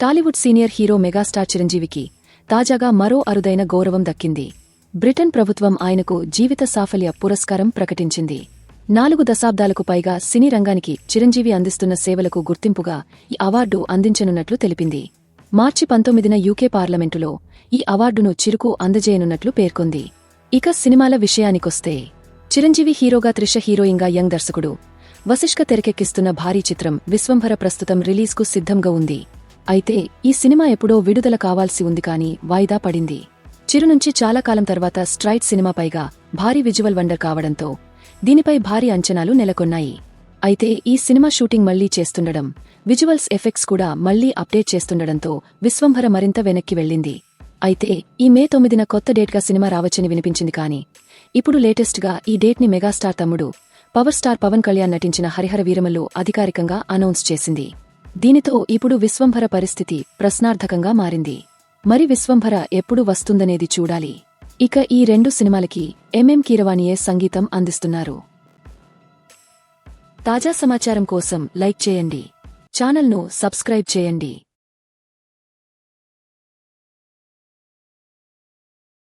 Tollywood senior hero megastar చిరంజీవికి తాజాగా మరో అరుదైన గౌరవం దక్కింది. బ్రిటన్ ప్రభుత్వం ఆయనకు జీవిత సాఫల్య పురస్కారం ప్రకటించింది. 4 దశాబ్దాలకు పైగా సినీ రంగానికి చిరంజీవి అందిస్తున్న సేవలకు గుర్తింపుగా ఈ అవార్డు అందించనున్నట్లు తెలిపింది. మార్చి 19న యూకే పార్లమెంటులో ఈ అవార్డును చిరుకు అందజేయనున్నట్లు పేర్కొంది. ఇక సినిమాల విషయానికొస్తే చిరంజీవి హీరోగా, త్రిష హీరోయిన్గా యంగ్ దర్శకుడు వశిష్క తెరకెక్కిస్తున్న భారీ చిత్రం విశ్వంభర ప్రస్తుతం రిలీజ్కు సిద్ధంగా ఉంది. అయితే ఈ సినిమా ఎప్పుడో విడుదల కావాల్సి ఉంది కానీ వాయిదా పడింది. చిరు నుంచి చాలా కాలం తర్వాత స్ట్రైట్ సినిమా, పైగా భారీ విజువల్ వండర్ కావడంతో దీనిపై భారీ అంచనాలు నెలకొన్నాయి. అయితే ఈ సినిమా షూటింగ్ మళ్లీ చేస్తుండడం, విజువల్స్ ఎఫెక్ట్స్ కూడా మళ్లీ అప్డేట్ చేస్తుండడంతో విశ్వంభర మరింత వెనక్కి వెళ్లింది. అయితే ఈ మే 9న కొత్త డేట్గా సినిమా రావచ్చని వినిపించింది. కానీ ఇప్పుడు లేటెస్ట్గా ఈ డేట్ని మెగాస్టార్ తమ్ముడు పవర్ స్టార్ పవన్ కళ్యాణ్ నటించిన హరిహర వీరమల్లు అధికారికంగా అనౌన్స్ చేసింది. దీనితో ఇప్పుడు విశ్వంభర పరిస్థితి ప్రశ్నార్థకంగా మారింది. మరి విశ్వంభర ఎప్పుడు వస్తుందనేది చూడాలి. ఇక ఈ 2 సినిమాలకి ఎంఎం కీరవాణియే సంగీతం అందిస్తున్నారు. తాజా సమాచారం కోసం లైక్ చేయండి, ఛానల్ను సబ్స్క్రైబ్ చేయండి.